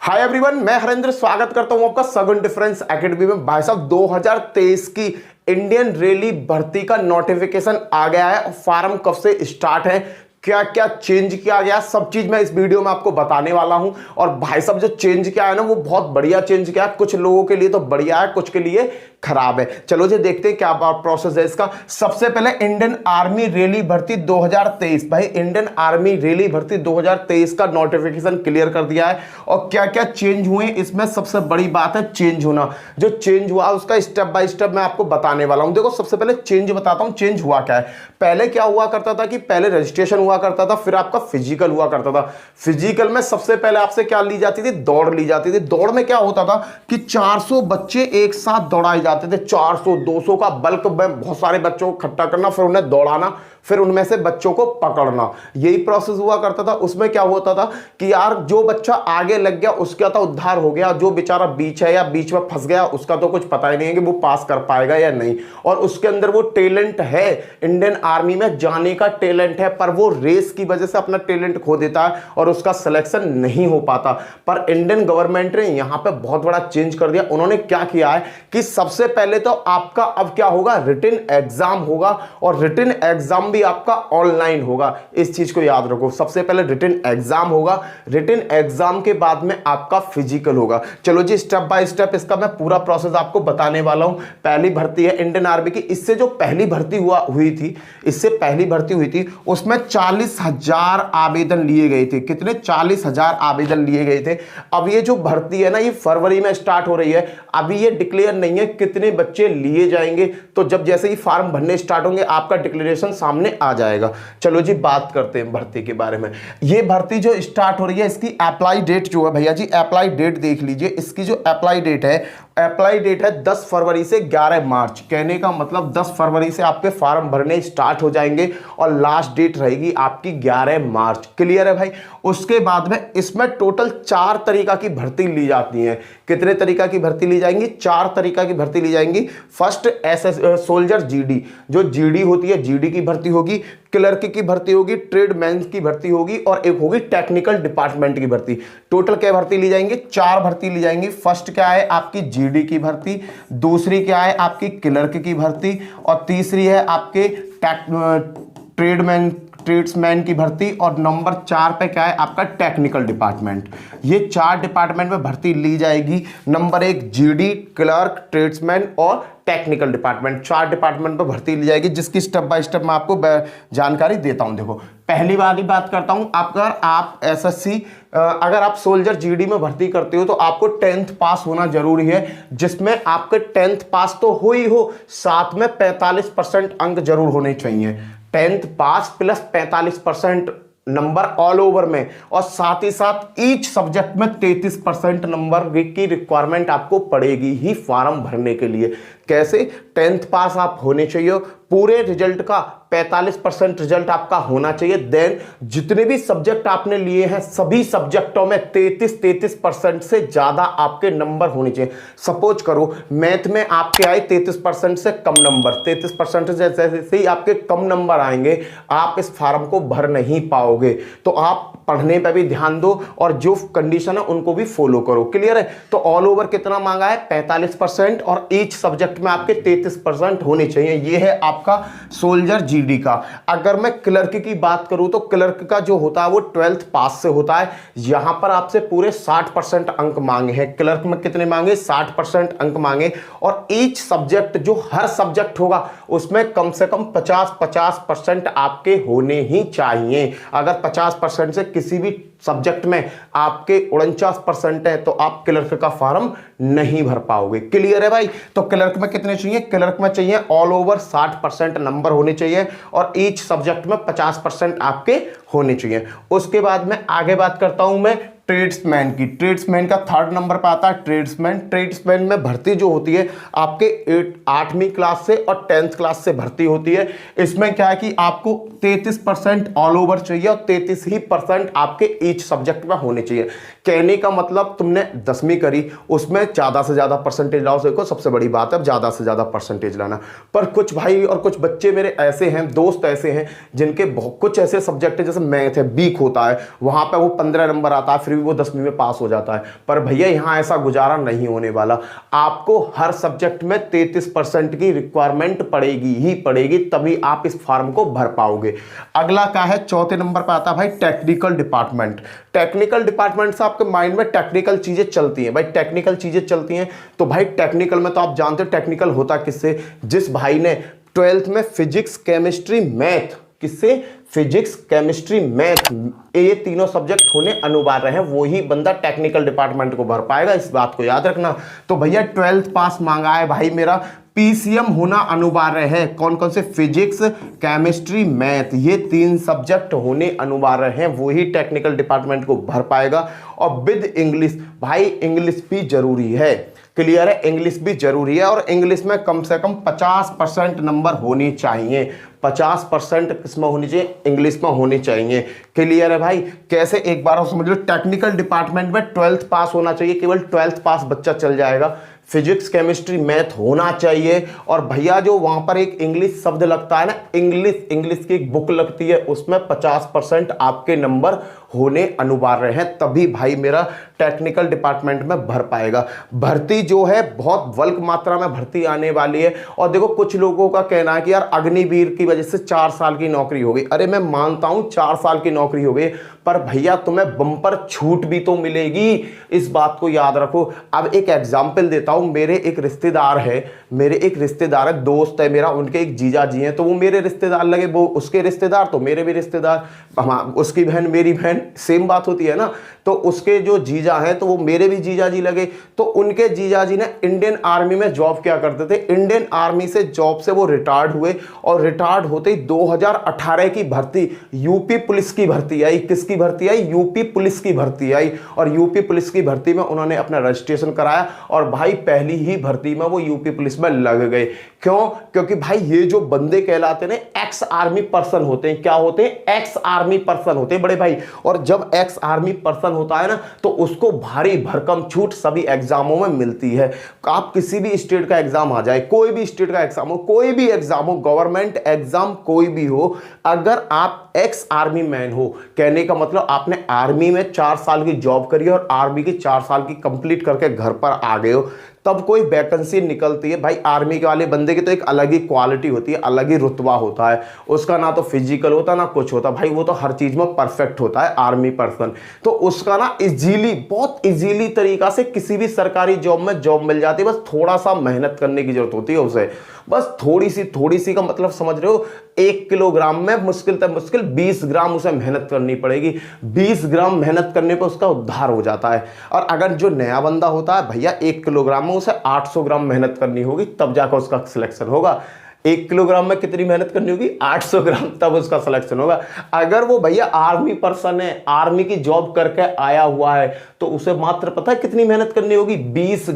Hi everyone, मैं हरेंद्र स्वागत करता हूं आपका सगुन डिफरेंस एकेडमी में। भाई साहब 2023 की इंडियन रेली भर्ती का नोटिफिकेशन आ गया है। फॉर्म कब से स्टार्ट है, क्या क्या चेंज किया गया, सब चीज मैं इस वीडियो में आपको बताने वाला हूं। और भाई साहब जो चेंज किया है ना, वो बहुत बढ़िया चेंज किया है। कुछ लोगों के लिए तो बढ़िया है, कुछ के लिए खराब है। चलो जी देखते हैं क्या प्रोसेस है इसका। सबसे पहले इंडियन आर्मी रेली भर्ती 2023, भाई इंडियन आर्मी रेली भर्ती 2023 का नोटिफिकेशन क्लियर कर दिया है। और क्या क्या चेंज हुए इसमें सबसे बड़ी बात है चेंज होना। जो चेंज हुआ उसका स्टेप बाय स्टेप मैं आपको बताने वाला हूं। देखो सबसे पहले चेंज बताता हूं, चेंज हुआ क्या है। पहले क्या हुआ करता था कि पहले रजिस्ट्रेशन हुआ करता था, फिर आपका फिजिकल हुआ करता था। फिजिकल में सबसे पहले आपसे क्या ली जाती थी, दौड़ ली जाती थी। दौड़ में क्या होता था कि 400 बच्चे एक साथ दौड़ाए जाते थे। 400 200 का बल्क में बहुत सारे बच्चों को इकट्ठा करना, फिर उन्हें दौड़ाना, फिर उनमें से बच्चों को पकड़ना, यही प्रोसेस हुआ करता था। उसमें क्या होता था कि यार जो बच्चा आगे लग गया उसका तो उद्धार हो गया, जो बेचारा बीच है या बीच में फंस गया उसका तो कुछ पता ही नहीं है कि वो पास कर पाएगा या नहीं। और उसके अंदर वो टैलेंट है, इंडियन आर्मी में जाने का टैलेंट है, पर वो रेस की वजह से अपना टैलेंट खो देता है और उसका सिलेक्शन नहीं हो पाता। पर इंडियन गवर्नमेंट ने यहां पे बहुत बड़ा चेंज कर दिया। उन्होंने क्या किया है कि सबसे पहले तो आपका अब क्या होगा, रिटन एग्जाम होगा। और रिटन एग्जाम भी आपका ऑनलाइन होगा, इस चीज को याद रखो। सबसे पहले रिटन एग्जाम होगा, रिटन एग्जाम के बाद में आपका फिजिकल होगा। चलो जी स्टेप बाय स्टेप इसका मैं पूरा प्रोसेस आपको बताने वाला हूं। पहली भर्ती है इंडियन आर्मी की। इससे जो पहली भर्ती हुई थी, इससे पहली भर्ती हुई थी उसमें 40,000 आवेदन लिए गए थे। कितने? 40,000 आवेदन लिए गए थे। अब ये जो भर्ती है ना, ये फरवरी में स्टार्ट हो रही है। अभी ये डिक्लेयर नहीं है कितने बच्चे लिए जाएंगे, तो जब जैसे ही फॉर्म भरने स्टार्ट होंगे आपका डिक्लेरेशन सामने आ जाएगा। चलो जी बात करते हैं भर्ती के बारे में। ये भर्ती जो स्टार्ट हो रही है, इसकी अप्लाई डेट जो है भैया जी, अप्लाई डेट देख लीजिए। इसकी जो अप्लाई डेट है, अप्लाई डेट है 10 फरवरी से 11 मार्च। कहने का मतलब 10 फरवरी से आपके फॉर्म भरने स्टार्ट हो जाएंगे और लास्ट डेट रहेगी आपकी 11 मार्च। क्लियर है भाई? उसके बाद में इसमें टोटल 4 तरीका की भर्ती ली जाती है। कितने तरीका की भर्ती ली जाएंगी? 4 तरीका की भर्ती ली जाएंगी। फर्स्ट सोल्जर जीडी, जो जीडी होती है, जीडी की भर्ती होगी। क्लर्क की भर्ती होगी, ट्रेडमैन की भर्ती होगी, और एक होगी टेक्निकल डिपार्टमेंट की भर्ती। टोटल क्या भर्ती ली जाएंगी? 4 भर्ती ली जाएंगी। फर्स्ट क्या है आपकी जीडी की भर्ती, दूसरी क्या है आपकी क्लर्क की भर्ती, और तीसरी है आपके ट्रेड्समैन की भर्ती, और नंबर 4 पे क्या है आपका टेक्निकल डिपार्टमेंट। ये 4 डिपार्टमेंट में भर्ती ली जाएगी। नंबर 1 जीडी, क्लर्क, ट्रेड्समैन और टेक्निकल डिपार्टमेंट, 4 डिपार्टमेंट पर भर्ती ली जाएगी, जिसकी स्टेप बाय स्टेप मैं आपको जानकारी देता हूं। देखो पहली बात ही बात करता हूं, अगर आप एसएससी, अगर आप सोल्जर जीडी में भर्ती करते हो तो आपको 10th पास होना जरूरी है, जिसमें आपके 10th पास तो हो ही हो, साथ में 45% अंक जरूर होने चाहिए। 10th पास प्लस 45% नंबर ऑल ओवर में, और साथ ही साथ ईच सब्जेक्ट में 33% नंबर की रिक्वायरमेंट आपको पड़ेगी ही फॉर्म भरने के लिए। कैसे? 10th पास आप होने चाहिए, पूरे रिजल्ट का 45% रिजल्ट आपका होना चाहिए। देन जितने भी सब्जेक्ट आपने लिए हैं सभी सब्जेक्टों में 33% से ज्यादा आपके नंबर होने चाहिए। सपोज करो मैथ में आपके आए 33% से कम नंबर, 33% से जैसे ही आपके कम नंबर आएंगे आप इस फॉर्म को भर नहीं पाओगे। तो आप पढ़ने पे भी ध्यान दो और जो कंडीशन है उनको भी फॉलो करो। क्लियर है? तो ऑल ओवर कितना मांगा है? 45%, और ईच सब्जेक्ट में आपके 33% होने चाहिए। ये है आपका सोल्जर जीडी का। अगर मैं क्लर्क की बात करूं तो क्लर्क का जो होता है वो 12th पास से होता है। यहां पर आपसे पूरे 60% अंक मांगे हैं। क्लर्क में कितने मांगे? 60% अंक मांगे। और ईच सब्जेक्ट, जो हर सब्जेक्ट होगा उसमें कम से कम 50% आपके होने ही चाहिए। अगर 50% से किसी भी सब्जेक्ट में आपके 49% है तो आप क्लर्क का फॉर्म नहीं भर पाओगे। क्लियर है भाई? तो क्लर्क में कितने चाहिए? क्लर्क में चाहिए ऑल ओवर 60% नंबर होने चाहिए, और ईच सब्जेक्ट में 50% आपके होने चाहिए। उसके बाद में आगे बात करता हूं मैं ट्रेड्समैन की। ट्रेड्समैन का 3rd नंबर पर आता है ट्रेड्समैन। ट्रेड्समैन में भर्ती जो होती है आपके 8वीं क्लास से और 10th क्लास से भर्ती होती है। इसमें क्या है कि आपको 33% ऑल ओवर चाहिए और 33% आपके ईच सब्जेक्ट में होने चाहिए। कहने का मतलब तुमने 10वीं करी, उसमें ज़्यादा से ज़्यादा परसेंटेज लाओ, देखो सबसे बड़ी बात है अब ज़्यादा से ज़्यादा परसेंटेज लाना। पर कुछ भाई और कुछ बच्चे मेरे ऐसे हैं, दोस्त ऐसे हैं जिनके बहुत कुछ ऐसे सब्जेक्ट है, जैसे मैथ है, वीक होता है, वहाँ पर वो 15 नंबर आता है, फिर भी वो 10वीं में पास हो जाता है। पर भैया यहाँ ऐसा गुजारा नहीं होने वाला, आपको हर सब्जेक्ट में 33% की रिक्वायरमेंट पड़ेगी ही पड़ेगी, तभी आप इस फॉर्म को भर पाओगे। अगला क्या है, चौथे नंबर पर आता है भाई टेक्निकल डिपार्टमेंट। टेक्निकल डिपार्टमेंट से आपके माइंड में टेक्निकल चीजें चलती हैं भाई, टेक्निकल चीजें चलती हैं तो भाई टेक्निकल में तो आप जानते हो टेक्निकल होता किससे, जिस भाई ने 12th में फिजिक्स केमिस्ट्री मैथ, किससे, फिजिक्स केमिस्ट्री मैथ, ये तीनों सब्जेक्ट होने अनिवार्य हैं, वही बंदा टेक्निकल डिपार्टमेंट को भर पाएगा, इस बात को याद रखना। तो भैया 12th पास मांगा है भाई मेरा, पीसीएम होना अनिवार्य है, कौन कौन से, फिजिक्स केमिस्ट्री मैथ, ये 3 सब्जेक्ट होने अनिवार्य हैं, वही टेक्निकल डिपार्टमेंट को भर पाएगा। और विद इंग्लिश, भाई इंग्लिश भी जरूरी है, क्लियर है, इंग्लिश भी जरूरी है, और इंग्लिश में कम से कम 50% नंबर होनी चाहिए, 50% किसमें होनी चाहिए, इंग्लिश में होनी चाहिए, क्लियर है भाई। कैसे, एक बार और समझ लो, टेक्निकल डिपार्टमेंट में 12th पास होना चाहिए, केवल 12th पास बच्चा चल जाएगा, फिजिक्स केमिस्ट्री मैथ होना चाहिए, और भैया जो वहां पर एक इंग्लिश शब्द लगता है ना, इंग्लिश की एक बुक लगती है, उसमें 50% आपके नंबर होने अनिवार्य हैं, तभी भाई मेरा टेक्निकल डिपार्टमेंट में भर पाएगा। भर्ती जो है बहुत बल्क मात्रा में भर्ती आने वाली है। और देखो कुछ लोगों का कहना है कि यार अग्निवीर की वजह से 4 साल की नौकरी हो गई, अरे मैं मानता हूं 4 साल की नौकरी हो गई, पर भैया तुम्हें बम्पर छूट भी तो मिलेगी, इस बात को याद रखो। अब एक एग्जाम्पल देता हूं, मेरे एक रिश्तेदार है, दोस्त है मेरा, उनके एक जीजा जी हैं, तो वो मेरे रिश्तेदार लगे, वो उसके रिश्तेदार तो मेरे भी रिश्तेदार, उसकी बहन मेरी बहन, सेम बात होती है ना। तो उसके जो जीजा हैं तो वो मेरे भी जीजा जी लगे। तो उनके जीजा जी ने इंडियन आर्मी में जॉब क्या करते थे, इंडियन आर्मी से जॉब से वो रिटायर्ड हुए, और रिटायर्ड होते ही 2018 की भर्ती, यूपी पुलिस की भर्ती आई। किसकी भर्ती आई, यूपी पुलिस की भर्ती आई, और यूपी पुलिस की भर्ती में उन्होंने अपना रजिस्ट्रेशन कराया, और भाई पहली ही भर्ती में वो यूपी पुलिस में लग गए। क्यों, क्योंकि भाई ये जो बंदे कहलाते हैं एक्स आर्मी पर्सन होते हैं, क्या होते हैं, एक्स आर्मी पर्सन होते हैं बड़े भाई। और जब एक्स आर्मी पर्सन होता है ना, तो उसको भारी भरकम छूट सभी एग्जामों में मिलती है। आप किसी भी स्टेट का एग्जाम आ जाए, कोई भी स्टेट का एग्जाम हो, कोई भी एग्जाम हो, गवर्नमेंट एग्जाम कोई भी हो, अगर आप एक्स आर्मी मैन हो, कहने का मतलब आपने आर्मी में 4 साल की जॉब करी और आर्मी की 4 साल की कंप्लीट करके घर पर आ गए हो, तब कोई वैकेंसी निकलती है भाई। आर्मी के वाले बंदे की तो एक अलग ही क्वालिटी होती है, अलग ही रुतबा होता है उसका, ना तो फिजिकल होता ना कुछ होता भाई, वो तो हर चीज में परफेक्ट होता है आर्मी पर्सन। तो उसका ना इजीली, बहुत इजीली तरीका से किसी भी सरकारी जॉब में जॉब मिल जाती है, बस थोड़ा सा मेहनत करने की जरूरत होती है उसे, बस थोड़ी सी का मतलब समझ रहे हो, 1 किलोग्राम में मुश्किल से मुश्किल 20 ग्राम उसे मेहनत करनी पड़ेगी, 20 ग्राम मेहनत करने पर उसका उद्धार हो जाता है। और अगर जो नया बंदा होता है भैया, 1 किलोग्राम में उसे 800 ग्राम मेहनत करनी होगी, तब जाकर उसका सिलेक्शन होगा। 1 किलोग्राम में कितनी मेहनत करनी होगी, 800 ग्राम, तब उसका सिलेक्शन होगा। अगर वो भैया आर्मी पर्सन है, आर्मी की जॉब करके आया हुआ है, तो उसे मात्र पता है कितनी मेहनत करनी होगी, 20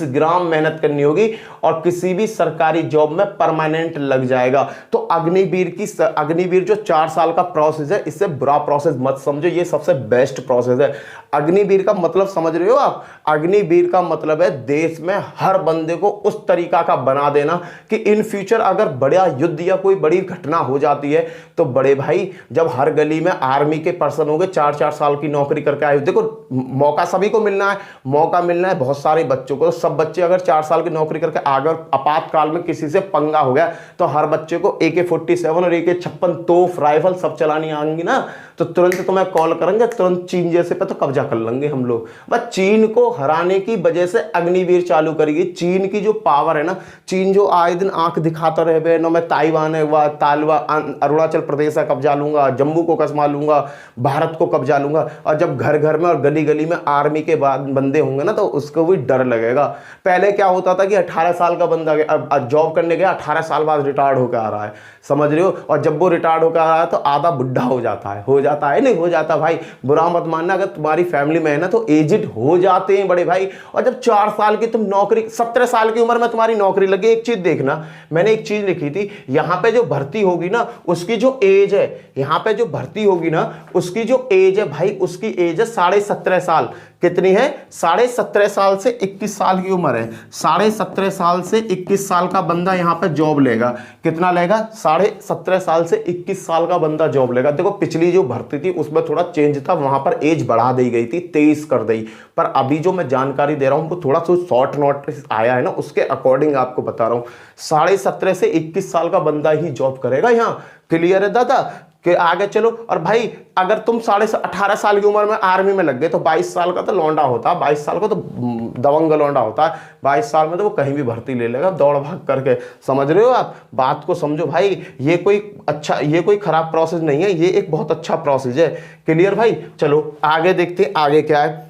ग्राम मेहनत करनी होगी, और किसी भी सरकारी जॉब में परमानेंट लग जाएगा। तो अग्निवीर जो 4 साल का प्रोसेस है, इससे बुरा प्रोसेस मत समझो, ये सबसे बेस्ट प्रोसेस है। अग्निवीर का मतलब समझ रहे हो आप, अग्निवीर का मतलब है देश में हर बंदे को उस तरीका का बना देना कि इन फ्यूचर अगर बड़ा युद्ध या कोई बड़ी घटना हो जाती है, तो बड़े भाई जब हर गली में आर्मी के पर्सन हो गए, 4-4 साल की नौकरी करके आए, देखो मौका सभी को मिलना है, मौका मिलना है बहुत सारे बच्चों को। सब बच्चे अगर 4 साल की नौकरी करके अगर आपातकाल में किसी से पंगा हो गया, तो हर बच्चे को AK-47 और AK-56 तोप राइफल सब चलानी आएंगी ना, तो तुरंत तुम्हें कॉल करेंगे, तुरंत चीन जैसे पे तो कब्जा कर लेंगे हम लोग। बस चीन को हराने की वजह से अग्निवीर चालू करेगी। चीन की जो पावर है ना, चीन जो आए दिन आंख दिखाता रहे, ना मैं ताइवान है, वह अरुणाचल प्रदेश का कब्जा लूंगा, जम्मू को कसमा लूंगा, भारत को कब्जा लूंगा, और जब घर घर में और गली गली में आर्मी के बंदे होंगे ना, तो उसको भी डर लगेगा। पहले क्या होता था कि 18 साल का बंदा जॉब करने गया, 18 साल बाद रिटायर्ड होकर आ रहा है, समझ रहे हो, और जब वो रिटायर्ड होकर आ रहा है तो आधा बुढ़ा हो जाता जाता है? नहीं हो जाता भाई, बुरा मत मानना। अगर तुम्हारी फैमिली में है ना तो एजिड हो जाते हैं बड़े भाई। और जब 4 साल की तुम नौकरी, 17 साल की उम्र में तुम्हारी नौकरी लगी, एक चीज देखना, मैंने एक चीज लिखी थी, यहां पे जो भर्ती होगी ना उसकी जो एज है, यहां पे जो भर्ती होगी ना उसकी जो एज है भाई, उसकी एज है 17.5 साल। कितनी है? 17.5 साल से 21 साल की उम्र है। 17.5 साल से 21 साल का बंदा यहां पे जॉब लेगा। कितना लेगा? 17.5 साल से 21 साल का बंदा जॉब लेगा। देखो पिछली जो भर्ती थी उसमें थोड़ा चेंज था, वहां पर एज बढ़ा दी गई थी, 23 कर दी। पर अभी जो मैं जानकारी दे रहा हूं वो थोड़ा सा शॉर्ट नोटिस आया है ना, उसके अकॉर्डिंग आपको बता रहा हूं, 17.5 से 21 साल का बंदा ही जॉब करेगा यहां। क्लियर है दादा? कि आगे चलो। और भाई अगर तुम 18 साल की उम्र में आर्मी में लग गए तो 22 साल का तो लौंडा होता है, 22 साल का तो दबंग लौंडा होता है। 22 साल में तो वो कहीं भी भर्ती ले लेगा दौड़ भाग करके। समझ रहे हो आप? बात को समझो भाई, ये कोई खराब प्रोसेस नहीं है, ये एक बहुत अच्छा प्रोसेस है। क्लियर भाई? चलो आगे देखते हैं आगे क्या है,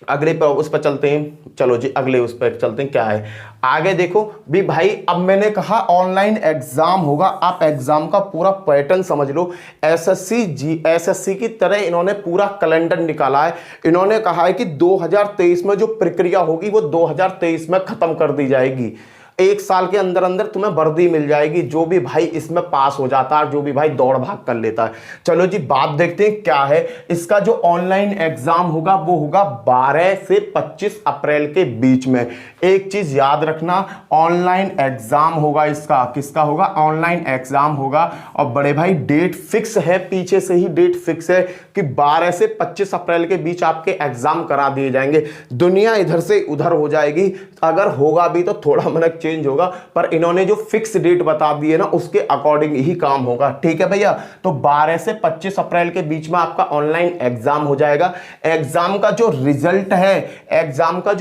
अगले पर उस पर चलते हैं। चलो जी अगले उस पर चलते हैं, क्या है आगे देखो भी भाई। अब मैंने कहा ऑनलाइन एग्जाम होगा, आप एग्जाम का पूरा पैटर्न समझ लो। एसएससी की तरह इन्होंने पूरा कैलेंडर निकाला है। इन्होंने कहा है कि 2023 में जो प्रक्रिया होगी वो 2023 में खत्म कर दी जाएगी। 1 साल के अंदर अंदर तुम्हें वर्दी मिल जाएगी, जो भी भाई इसमें पास हो जाता है, जो भी भाई दौड़ भाग कर लेता है। चलो जी बात देखते हैं क्या है इसका। जो ऑनलाइन एग्जाम होगा वो होगा 12 से 25 अप्रैल के बीच में। एक चीज याद रखना, ऑनलाइन एग्जाम होगा इसका। किसका होगा? ऑनलाइन एग्जाम होगा। और बड़े भाई डेट फिक्स है, पीछे से ही डेट फिक्स है कि 12 से 25 अप्रैल के बीच आपके एग्जाम करा दिए जाएंगे। दुनिया इधर से उधर हो जाएगी, अगर होगा भी तो थोड़ा मनक चेंज होगा, पर इन्होंने जो फिक्स डेट बता दी है ना उसके अकॉर्डिंग ही काम होगा। ठीक है भैया? तो 12 से 25 अप्रैल के बीच में आपका ऑनलाइन एग्जाम हो जाएगा। एग्जाम का जो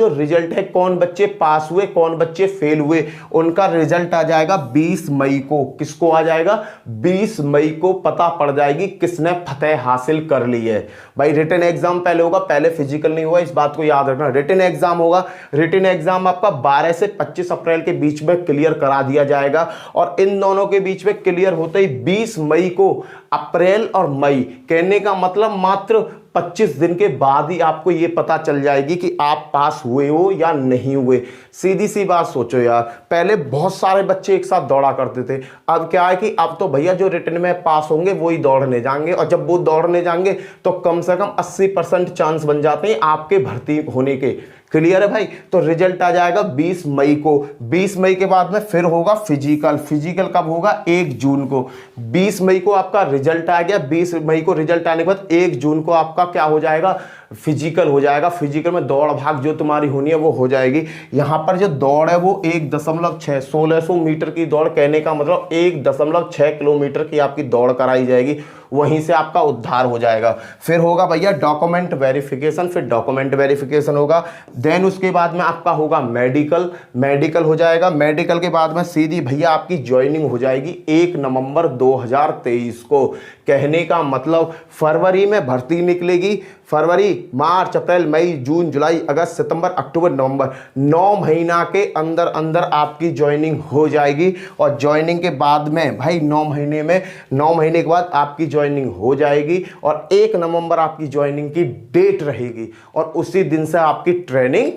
रिजल्ट है, कौन बच्चे पास हुए कौन बच्चे फेल हुए, उनका रिजल्ट आ जाएगा 20 मई को। किसको आ जाएगा? 20 मई को पता पड़ जाएगी किसने फतेह हासिल कर ली है। भाई रिटन एग्जाम पहले होगा, पहले फिजिकल नहीं होगा, इस बात को याद रखना। रिटन एग्जाम होगा, रिटन एग्जाम आपका 12 से 25 अप्रैल के बीच में क्लियर करा दिया जाएगा। और इन दोनों के बीच में क्लियर होते ही 20 मई को, अप्रैल और मई कहने का मतलब मात्र 25 दिन के बाद ही आपको यह पता चल जाएगी कि आप पास हुए हो या नहीं हुए। सीधी सी बात सोचो यार, पहले बहुत सारे बच्चे एक साथ दौड़ा करते थे, अब क्या है कि अब तो भैया जो रिटन में पास होंगे वही दौड़ने जाएंगे। और जब वो दौड़ने जाएंगे तो कम से कम 80% चांस बन जाते हैं आपके भर्ती होने के। क्लियर है भाई? तो रिजल्ट आ जाएगा 20 मई को। 20 मई के बाद में फिर होगा फिजिकल। फिजिकल कब होगा? 1 जून को। 20 मई को आपका रिजल्ट आ गया। 20 मई को रिजल्ट आने के बाद 1 जून को आपका क्या हो जाएगा? फिजिकल हो जाएगा। फिजिकल में दौड़ भाग जो तुम्हारी होनी है वो हो जाएगी। यहां पर जो दौड़ है वो 1.6 1600 मीटर की दौड़, कहने का मतलब 1.6 किलोमीटर की आपकी दौड़ कराई जाएगी। वहीं से आपका उद्धार हो जाएगा। फिर होगा भैया डॉक्यूमेंट वेरिफिकेशन। फिर डॉक्यूमेंट वेरिफिकेशन होगा, देन उसके बाद में आपका होगा मेडिकल हो जाएगा। मेडिकल के बाद में सीधी भैया आपकी ज्वाइनिंग हो जाएगी 1 नवंबर 2023 को। कहने का मतलब फरवरी में भर्ती निकलेगी, फरवरी, मार्च, अप्रैल, मई, जून, जुलाई, अगस्त, सितंबर, अक्टूबर, नवंबर, 9 महीना के अंदर अंदर आपकी ज्वाइनिंग हो जाएगी। और ज्वाइनिंग के बाद में भाई 9 महीने के बाद आपकी ज्वाइनिंग हो जाएगी। और 1 नवंबर आपकी ज्वाइनिंग की डेट रहेगी और उसी दिन से आपकी ट्रेनिंग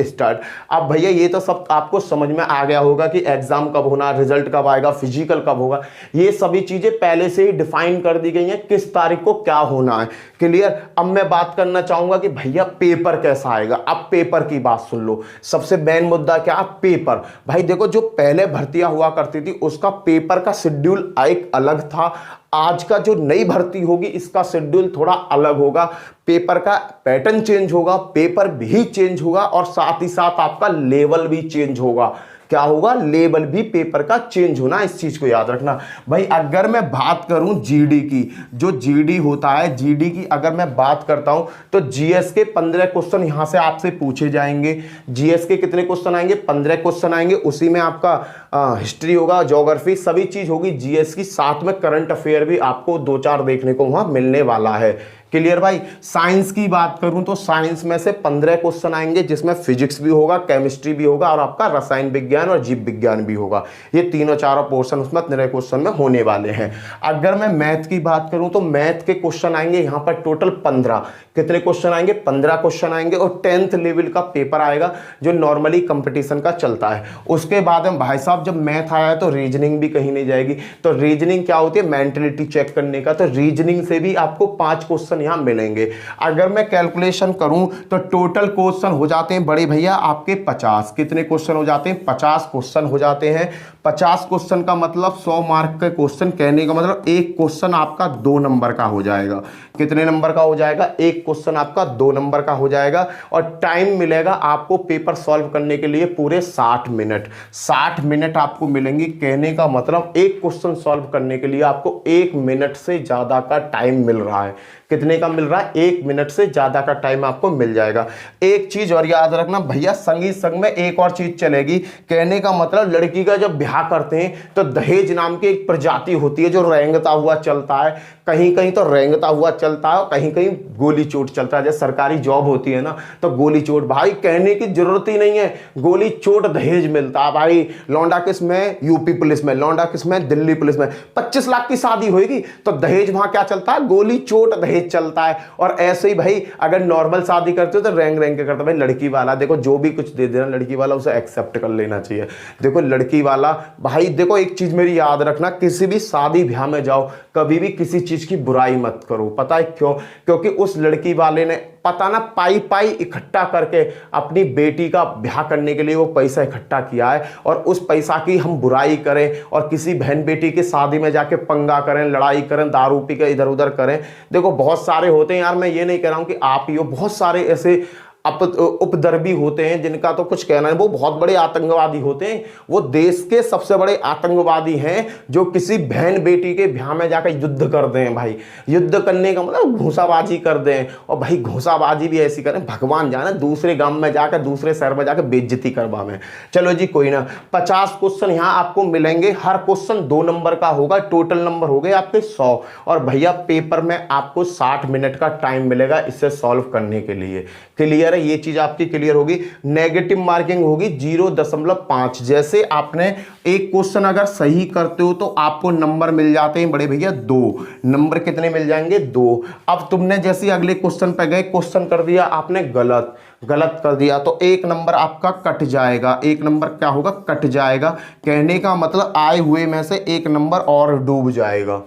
स्टार्ट। अब भैया ये तो सब आपको समझ में आ गया होगा कि एग्जाम कब होना, रिजल्ट कब आएगा, फिजिकल कब होगा। ये सभी चीजें पहले से ही डिफाइन कर दी गई हैं किस तारीख को क्या होना है। क्लियर? अब मैं बात करना चाहूंगा कि भैया पेपर कैसा आएगा। अब पेपर की बात सुन लो। सबसे मेन मुद्दा क्या? पेपर। भाई देखो, जो पहले भर्तियां हुआ करती थी उसका पेपर का शेड्यूल एक अलग था। आज का जो नई भर्ती होगी इसका शेड्यूल थोड़ा अलग होगा। पेपर का पैटर्न चेंज होगा, पेपर भी चेंज होगा और साथ ही साथ आपका लेवल भी चेंज होगा। क्या होगा? लेवल भी पेपर का चेंज होना, इस चीज को याद रखना। भाई अगर मैं बात करूं जीडी की, जो जीडी होता है, जीडी की अगर मैं बात करता हूं तो जीएस के 15 क्वेश्चन यहां से आपसे पूछे जाएंगे। जीएस के कितने क्वेश्चन आएंगे? 15 क्वेश्चन आएंगे। उसी में आपका हिस्ट्री होगा, ज्योग्राफी, सभी चीज होगी जीएस की। साथ में करंट अफेयर भी आपको 2-4 देखने को वहां मिलने वाला है। क्लियर भाई। साइंस की बात करूं तो साइंस में से 15 क्वेश्चन आएंगे, जिसमें फिजिक्स भी होगा, केमिस्ट्री भी होगा और आपका रसायन विज्ञान और जीव विज्ञान भी होगा। ये तीनों चारों पोर्शन उसमें 13 क्वेश्चन में होने वाले हैं। अगर मैं मैथ की बात करूं तो मैथ के क्वेश्चन आएंगे यहां पर टोटल 15। कितने क्वेश्चन आएंगे? 15 क्वेश्चन आएंगे और 10th लेवल का पेपर आएगा जो नॉर्मली कंपटीशन का चलता है। उसके बाद में भाई साहब जब मैथ आया तो रीजनिंग भी कहीं नहीं जाएगी। तो रीजनिंग क्या होती है? मेंटलिटी चेक करने का। तो रीजनिंग से भी आपको 5 क्वेश्चन यहां मिलेंगे। अगर मैं कैलकुलेशन करूं तो टोटल क्वेश्चन हो जाते हैं बड़े भैया आपके 50। कितने क्वेश्चन हो जाते हैं? 50 क्वेश्चन हो जाते हैं। 50 क्वेश्चन का मतलब 100 मार्क का क्वेश्चन, कहने का मतलब एक क्वेश्चन आपका 2 नंबर का हो जाएगा। कितने नंबर का हो जाएगा? एक क्वेश्चन आपका 2 नंबर का हो जाएगा। और टाइम मिलेगा आपको पेपर सॉल्व करने के लिए पूरे 60 मिनट। 60 मिनट आपको मिलेंगे। कहने का मतलब एक क्वेश्चन सॉल्व करने के लिए आपको 1 मिनट से ज्यादा का टाइम मिल रहा है। कितने का मिल रहा है? 1 मिनट से ज्यादा का टाइम आपको मिल जाएगा। एक चीज और याद रखना भैया, संग ही संग में एक और चीज चलेगी। कहने का मतलब लड़की का जब ब्याह करते हैं तो दहेज नाम की एक प्रजाति होती है जो रेंगता हुआ चलता है। कहीं कहीं तो रेंगता हुआ चलता है और कहीं कहीं गोली चोट चलता है। जैसे सरकारी जॉब होती है ना तो गोली चोट, भाई कहने की जरूरत ही नहीं है, गोली चोट दहेज मिलता है भाई। लौंडा किस में? यूपी पुलिस में। लौंडा किस में? दिल्ली पुलिस में। 25 लाख की शादी होगी तो दहेज वहां क्या चलता है? गोली चोट दहेज चलता है। और ऐसे ही भाई अगर नॉर्मल शादी करते हो तो रैंक रैंक के करते भाई। लड़की वाला देखो जो भी कुछ दे देना लड़की वाला उसे एक्सेप्ट कर लेना चाहिए। देखो लड़की वाला भाई, देखो एक चीज मेरी याद रखना, किसी भी शादी ब्याह में जाओ कभी भी किसी चीज की बुराई मत करो। पता है क्यों? क्योंकि उस लड़की वाले ने पता ना पाई पाई इकट्ठा करके अपनी बेटी का ब्याह करने के लिए वो पैसा इकट्ठा किया है, और उस पैसा की हम बुराई करें और किसी बहन बेटी की शादी में जाके पंगा करें, लड़ाई करें, दारू पी के इधर उधर करें। देखो बहुत सारे होते हैं यार, मैं ये नहीं कह रहा हूं कि आप ही हो, बहुत सारे ऐसे उपद्रवी होते हैं जिनका तो कुछ कहना है। वो बहुत बड़े आतंकवादी होते हैं, वो देश के सबसे बड़े आतंकवादी हैं जो किसी बहन बेटी के ब्याह में जाकर युद्ध करते हैं भाई। युद्ध करने का मतलब घूसाबाजी कर दें, और भाई घूसाबाजी भी ऐसी करें भगवान जाने, दूसरे गांव में जाकर दूसरे शहर में जाकर बेइज्जती करवावें। चलो जी कोई ना, 50 क्वेश्चन यहाँ आपको मिलेंगे। हर क्वेश्चन 2 नंबर का होगा। टोटल नंबर हो गए आपके 100। और भैया पेपर में आपको 60 मिनट का टाइम मिलेगा इसे सॉल्व करने के लिए। क्लियर? ये चीज आपकी क्लियर होगी। नेगेटिव मार्किंग होगी 0.5। जैसे आपने एक क्वेश्चन अगर सही करते हो तो आपको नंबर मिल जाते हैं बड़े भैया 2 नंबर। कितने मिल जाएंगे? 2। अब तुमने जैसे अगले क्वेश्चन पे गए, क्वेश्चन कर दिया आपने गलत कर दिया तो 1 नंबर आपका कट जाएगा। 1 नंबर क्या होगा? कट जाएगा। कहने का मतलब आए हुए में से 1 नंबर और डूब जाएगा।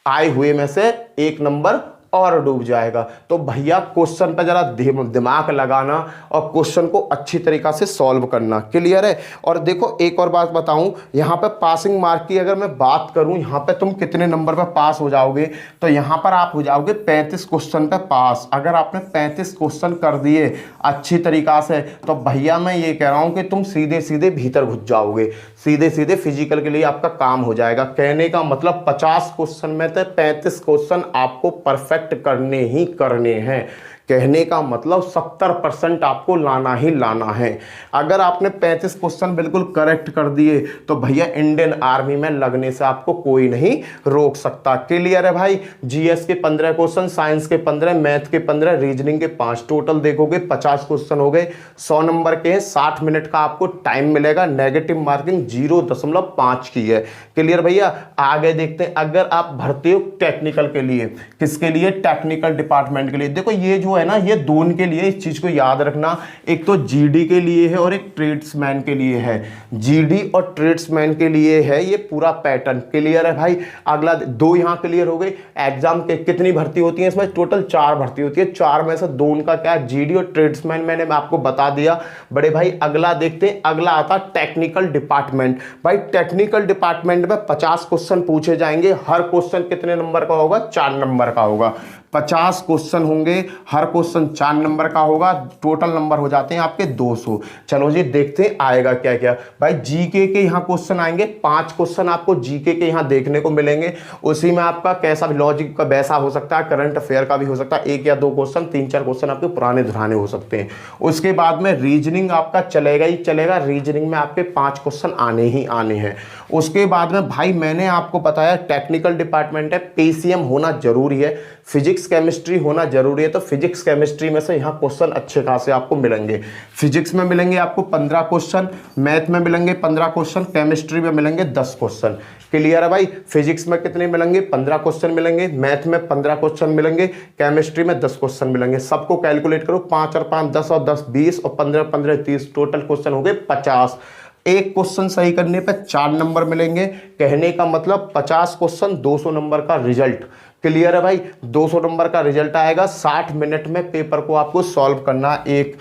आए हुए में से 1 नंबर और डूब जाएगा। तो भैया क्वेश्चन पे जरा दिमाग लगाना और क्वेश्चन को अच्छी तरीका से सॉल्व करना। क्लियर है? और देखो एक और बात बताऊं, यहाँ पे पासिंग मार्क की अगर मैं बात करूं, यहाँ पे तुम कितने नंबर पे पास हो जाओगे, तो यहाँ पर आप हो जाओगे 35 क्वेश्चन पे पास। अगर आपने 35 क्वेश्चन कर दिए अच्छी तरीका से तो भैया मैं ये कह रहा हूं कि तुम सीधे सीधे भीतर घुस जाओगे, सीधे सीधे फिजिकल के लिए आपका काम हो जाएगा। कहने का मतलब 50 क्वेश्चन में से 35 क्वेश्चन आपको परफेक्ट करने ही करने हैं। कहने का मतलब 70% आपको लाना ही लाना है। अगर आपने 35 क्वेश्चन बिल्कुल करेक्ट कर दिए तो भैया इंडियन आर्मी में लगने से आपको कोई नहीं रोक सकता। क्लियर है भाई? जीएस के 15 क्वेश्चन, साइंस के 15, मैथ के 15, रीजनिंग के 5, टोटल देखोगे 50 क्वेश्चन हो गए। 100 नंबर के हैं, 60 मिनट का आपको टाइम मिलेगा। नेगेटिव मार्किंग 0.5 की है। क्लियर भैया? आगे देखते हैं। अगर आप भर्ती हो टेक्निकल के लिए, किसके लिए? टेक्निकल डिपार्टमेंट के लिए। देखो ये जो है ना, ये दोनों के लिए इस चीज को याद रखना, एक तो जीडी के लिए है और एक ट्रेड्समैन के लिए है। जीडी और ट्रेड्समैन के लिए है ये पूरा पैटर्न। क्लियर है भाई? अगला 2 यहां क्लियर हो गई। एग्जाम के कितनी भर्ती होती है इसमें? टोटल 4 भर्ती होती है। 4 में से 2 का क्या? जीडी और ट्रेड्समैन मैंने आपको बता दिया बड़े भाई। अगला देखते हैं, अगला आता टेक्निकल डिपार्टमेंट। भाई टेक्निकल डिपार्टमेंट में 50 क्वेश्चन पूछे जाएंगे। हर क्वेश्चन कितने नंबर का होगा? 4 नंबर का होगा। 50 क्वेश्चन होंगे, हर क्वेश्चन 4 नंबर का होगा। टोटल नंबर हो जाते हैं आपके 200। चलो जी देखते हैं आएगा क्या क्या। भाई जीके के यहाँ क्वेश्चन आएंगे। 5 क्वेश्चन आपको जीके के यहाँ देखने को मिलेंगे। उसी में आपका कैसा लॉजिक का वैसा हो सकता है, करंट अफेयर का भी हो सकता है। 1 या 2 क्वेश्चन, 3-4 क्वेश्चन आपके पुराने धुराने हो सकते हैं। उसके बाद में रीजनिंग आपका चलेगा ही चलेगा। रीजनिंग में आपके 5 क्वेश्चन आने ही आने हैं। उसके बाद में भाई मैंने आपको बताया टेक्निकल डिपार्टमेंट है, पीसीएम होना जरूरी है। फिजिक्स केमिस्ट्री होना जरूरी है, तो फिजिक्स केमिस्ट्री में से यहाँ क्वेश्चन अच्छे खासे आपको मिलेंगे। फिजिक्स में मिलेंगे आपको 15 क्वेश्चन, मैथ में मिलेंगे 15 क्वेश्चन, केमिस्ट्री में मिलेंगे 10 क्वेश्चन। क्लियर है भाई? फिजिक्स में कितने मिलेंगे? 15 क्वेश्चन मिलेंगे, मैथ में 15 क्वेश्चन मिलेंगे, केमिस्ट्री में 10 क्वेश्चन मिलेंगे। सबको कैलकुलेट करो, 5 और 5 10 और 10 20 और 15 15 30, टोटल क्वेश्चन हो गए 50। एक क्वेश्चन सही करने पे 4 नंबर मिलेंगे। कहने का मतलब 50 क्वेश्चन 200 नंबर का रिजल्ट। क्लियर है भाई? 200 नंबर का रिजल्ट आएगा। 60 मिनट में पेपर को आपको सॉल्व करना एक।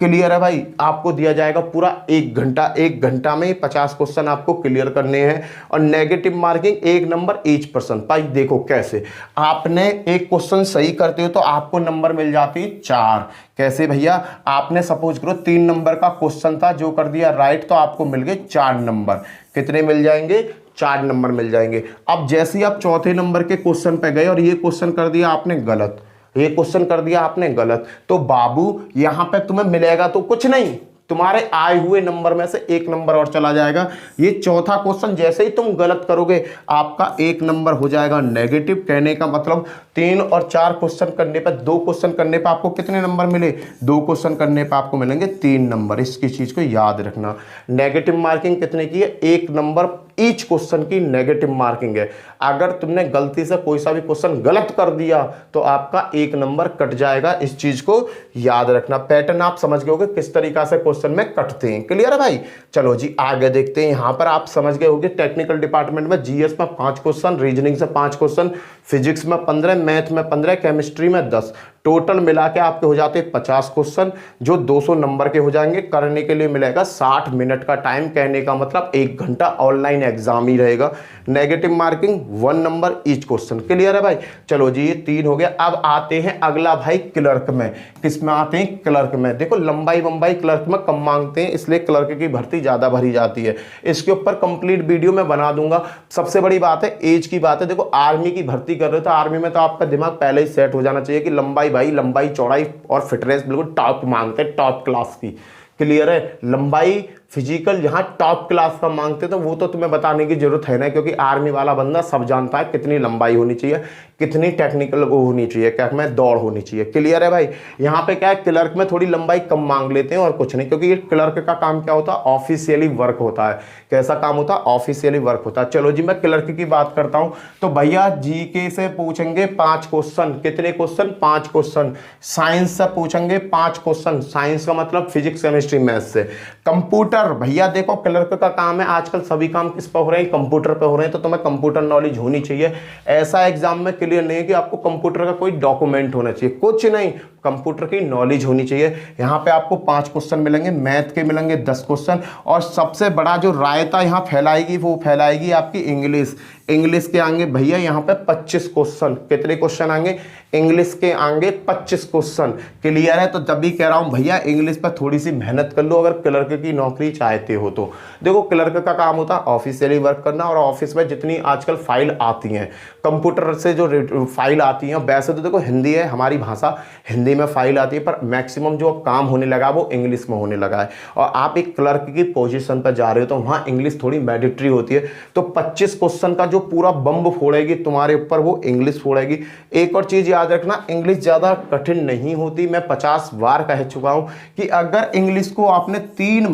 क्लियर है भाई? आपको दिया जाएगा पूरा 1 घंटा, 1 घंटा में 50 क्वेश्चन आपको क्लियर करने हैं। और negative marking 1 number each person. भाई देखो कैसे, आपने एक क्वेश्चन सही करते हो तो आपको नंबर मिल जाती है 4। कैसे भैया? आपने सपोज करो 3 नंबर का क्वेश्चन था, जो कर दिया राइट, तो आपको मिल गए 4 नंबर। कितने मिल जाएंगे? 4 नंबर मिल जाएंगे। अब जैसे ही आप चौथे नंबर के क्वेश्चन पे गए और ये क्वेश्चन कर दिया आपने गलत, ये क्वेश्चन कर दिया आपने गलत, तो बाबू यहां पे तुम्हें मिलेगा तो कुछ नहीं, तुम्हारे आए हुए नंबर में से 1 नंबर और चला जाएगा। ये चौथा क्वेश्चन जैसे ही तुम गलत करोगे आपका 1 नंबर हो जाएगा नेगेटिव। कहने का मतलब 3 और 4 क्वेश्चन करने पर, 2 क्वेश्चन करने पर आपको कितने नंबर मिले? 2 क्वेश्चन करने पर आपको मिलेंगे 3 नंबर। इसकी चीज को याद रखना। नेगेटिव मार्किंग कितने की है? 1 नंबर ईच क्वेश्चन की नेगेटिव मार्किंग है। अगर तुमने गलती से कोई सा भी क्वेश्चन गलत कर दिया तो आपका 1 नंबर कट जाएगा। इस चीज को याद रखना। पैटर्न आप समझ गए होगे किस तरीका से क्वेश्चन में कटते हैं। क्लियर है भाई? चलो जी आगे देखते हैं। यहां पर आप समझ गए होगे टेक्निकल डिपार्टमेंट में जीएस में 5 क्वेश्चन, रीजनिंग से 5 क्वेश्चन, फिजिक्स में 15, मैथ में 15, केमिस्ट्री में 10, टोटल मिला के आपके हो जाते 50 क्वेश्चन, जो 200 नंबर के हो जाएंगे। करने के लिए मिलेगा 60 मिनट का टाइम। कहने का मतलब 1 घंटा ऑनलाइन एग्जाम ही रहेगा। Negative marking 1 number each question. Clear है भाई? चलो जी ये 3 हो गया। अब आते हैं अगला भाई क्लर्क में। किस में आते हैं? क्लर्क में। देखो लंबाई बम्बाई क्लर्क में कम मांगते हैं, इसलिए क्लर्क की भर्ती ज्यादा भरी जाती है। इसके ऊपर कंप्लीट वीडियो में बना दूंगा। सबसे बड़ी बात है एज की बात है। देखो आर्मी की भर्ती कर रहे हो तो आर्मी में तो आपका दिमाग पहले ही सेट हो जाना चाहिए कि लंबाई भाई, लंबाई चौड़ाई और फिटनेस बिल्कुल टॉप मांगते हैं, टॉप क्लास की। क्लियर है? लंबाई फिजिकल यहाँ टॉप क्लास का मांगते तो वो तो तुम्हें बताने की जरूरत है ना, क्योंकि आर्मी वाला बंदा सब जानता है कितनी लंबाई होनी चाहिए, कितनी टेक्निकल वो होनी चाहिए, क्या में दौड़ होनी चाहिए। क्लियर है भाई? यहाँ पे क्या है, क्लर्क में थोड़ी लंबाई कम मांग लेते हैं और कुछ नहीं, क्योंकि ये क्लर्क का काम क्या होता है? ऑफिशियली वर्क होता है। कैसा काम होता है? ऑफिशियली वर्क होता है। चलो जी मैं क्लर्क की बात करता हूँ। तो भैया जीके से पूछेंगे 5 क्वेश्चन। कितने क्वेश्चन? 5 क्वेश्चन। साइंस से पूछेंगे 5 क्वेश्चन। साइंस का मतलब फिजिक्स केमिस्ट्री मैथ से। कंप्यूटर भैया देखो क्लर्क का काम है, आजकल सभी काम किस पर हो रहे हैं? कंप्यूटर पे हो रहे हैं, तो तुम्हें कंप्यूटर नॉलेज होनी चाहिए। ऐसा एग्जाम में क्लियर नहीं है कि आपको कंप्यूटर का कोई डॉक्यूमेंट होना चाहिए, कुछ नहीं, कंप्यूटर की नॉलेज होनी चाहिए। यहाँ पे आपको 5 क्वेश्चन मिलेंगे, मैथ के मिलेंगे 10 क्वेश्चन, और सबसे बड़ा जो रायता यहाँ फैलाएगी वो फैलाएगी आपकी इंग्लिश। इंग्लिश के आएंगे भैया यहाँ पे 25 क्वेश्चन। कितने क्वेश्चन आएंगे? इंग्लिश के आएंगे 25 क्वेश्चन। क्लियर है? तो तभी कह रहा हूं भैया इंग्लिश पर थोड़ी सी मेहनत कर लो अगर क्लर्क की नौकरी चाहते हो तो। देखो क्लर्क का काम होता है ऑफिशियली वर्क करना, और ऑफिस में जितनी आजकल फाइल आती हैं कंप्यूटर से, जो फाइल आती हैं, वैसे तो देखो हिंदी है हमारी भाषा, हिंदी में फाइल आती है, पर मैक्सिमम जो काम होने लगा वो इंग्लिश में होने लगा है। और आप एक क्लर्क की पोजीशन पर जा रहे हो तो वहाँ इंग्लिश थोड़ी मैंडेटरी होती है। तो 25 क्वेश्चन का जो पूरा बम्ब फोड़ेगी तुम्हारे ऊपर वो इंग्लिश फोड़ेगी। एक और चीज़ याद रखना, इंग्लिश ज़्यादा कठिन नहीं होती। मैं 50 बार कह चुका हूँ कि अगर इंग्लिश को आपने 3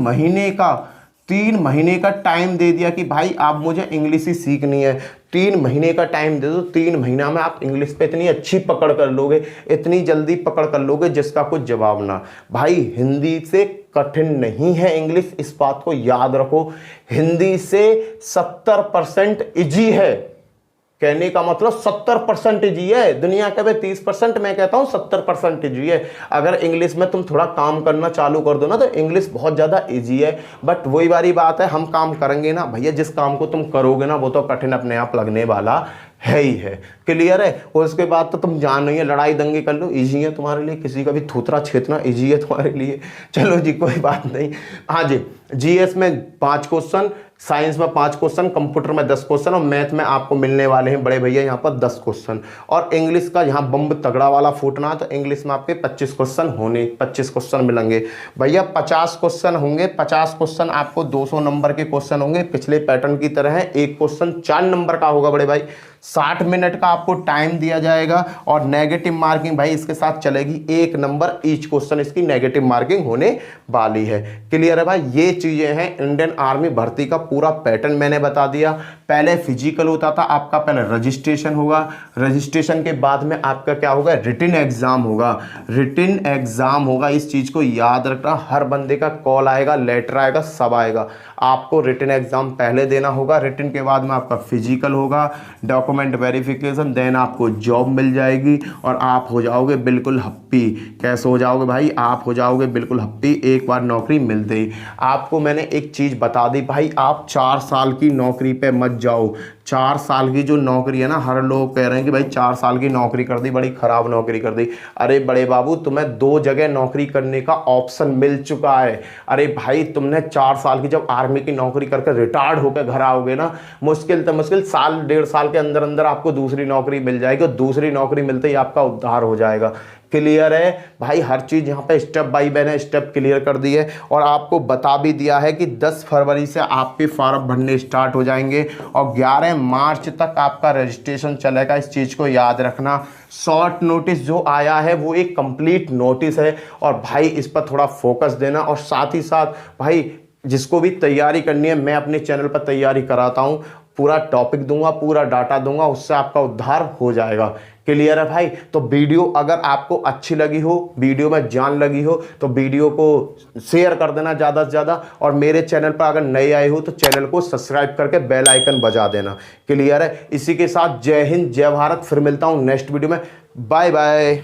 महीने का टाइम दे दिया कि भाई आप मुझे इंग्लिश ही सीखनी है, 3 महीने का टाइम दे दो, 3 महीना में आप इंग्लिश पे इतनी अच्छी पकड़ कर लोगे, इतनी जल्दी पकड़ कर लोगे जिसका कुछ जवाब ना। भाई हिंदी से कठिन नहीं है इंग्लिश, इस बात को याद रखो। हिंदी से 70% इजी है। कहने का मतलब 70% इजी है। दुनिया के भाई 30%, मैं कहता हूं 70% इजी है। अगर इंग्लिश में तुम थोड़ा काम करना चालू कर दो ना तो इंग्लिश बहुत ज़्यादा इजी है। बट वही वाली बात है, हम काम करेंगे ना भैया, जिस काम को तुम करोगे ना वो तो कठिन अपने आप लगने वाला है ही है। क्लियर है? और उसके बाद तो तुम जान नहीं है, लड़ाई दंगे कर लो, इजी है तुम्हारे लिए, किसी का भी थूथरा छेदना इजी है तुम्हारे लिए। चलो जी कोई बात नहीं। हाँ जी, जीएस में 5 क्वेश्चन, साइंस में 5 क्वेश्चन, कंप्यूटर में 10 क्वेश्चन, और मैथ में आपको मिलने वाले हैं बड़े भैया यहाँ पर 10 क्वेश्चन। और इंग्लिश का यहाँ बम्ब तगड़ा वाला फूटना, तो इंग्लिश में आपके 25 क्वेश्चन होने, 25 क्वेश्चन मिलेंगे भैया। 50 क्वेश्चन होंगे, 50 क्वेश्चन आपको 200 नंबर के क्वेश्चन होंगे, पिछले पैटर्न की तरह है। एक क्वेश्चन 4 नंबर का होगा बड़े भाई, 60 मिनट का आपको टाइम दिया जाएगा और नेगेटिव मार्किंग भाई इसके साथ चलेगी, 1 नंबर ईच क्वेश्चन इसकी नेगेटिव मार्किंग होने वाली है। क्लियर है भाई, ये चीजें हैं इंडियन आर्मी भर्ती का पूरा पैटर्न मैंने बता दिया। पहले फिजिकल होता था आपका, पहले रजिस्ट्रेशन होगा, रजिस्ट्रेशन के बाद में आपका क्या होगा, रिटन एग्जाम होगा, रिटन एग्जाम होगा। इस चीज को याद रखना, हर बंदे का कॉल आएगा, लेटर आएगा, सब आएगा, आपको रिटन एग्जाम पहले देना होगा। रिटन के बाद में आपका फिजिकल होगा, डॉक्यूमेंट वेरिफिकेशन, देन आपको जॉब मिल जाएगी और आप हो जाओगे बिल्कुल हप्पी। कैसे हो जाओगे भाई, आप हो जाओगे बिल्कुल हप्पी एक बार नौकरी मिलते ही। आपको मैंने एक चीज बता दी भाई, आप 4 साल की नौकरी पे मत जाओ। 4 साल की जो नौकरी है ना, हर लोग कह रहे हैं कि भाई 4 साल की नौकरी कर दी, बड़ी खराब नौकरी कर दी। अरे बड़े बाबू, तुम्हें 2 जगह नौकरी करने का ऑप्शन मिल चुका है। अरे भाई, तुमने 4 साल की जब आर्मी की नौकरी करके रिटायर्ड होकर घर आओगे ना, मुश्किल तो मुश्किल साल 1.5 साल के अंदर अंदर आपको दूसरी नौकरी मिल जाएगी और दूसरी नौकरी मिलते ही आपका उद्धार हो जाएगा। क्लियर है भाई, हर चीज यहाँ पे स्टेप बाय मैंने स्टेप क्लियर कर दी है और आपको बता भी दिया है कि 10 फरवरी से आपके फॉर्म भरने स्टार्ट हो जाएंगे और 11 मार्च तक आपका रजिस्ट्रेशन चलेगा। इस चीज को याद रखना। शॉर्ट नोटिस जो आया है वो एक कंप्लीट नोटिस है और भाई इस पर थोड़ा फोकस देना। और साथ ही साथ भाई जिसको भी तैयारी करनी है, मैं अपने चैनल पर तैयारी कराता हूँ, पूरा टॉपिक दूंगा, पूरा डाटा दूंगा, उससे आपका उद्धार हो जाएगा। क्लियर है भाई। तो वीडियो अगर आपको अच्छी लगी हो, वीडियो में जान लगी हो, तो वीडियो को शेयर कर देना ज़्यादा से ज़्यादा और मेरे चैनल पर अगर नए आए हो तो चैनल को सब्सक्राइब करके बेल आइकन बजा देना। क्लियर है। इसी के साथ जय हिंद, जय भारत। फिर मिलता हूँ नेक्स्ट वीडियो में। Bye bye.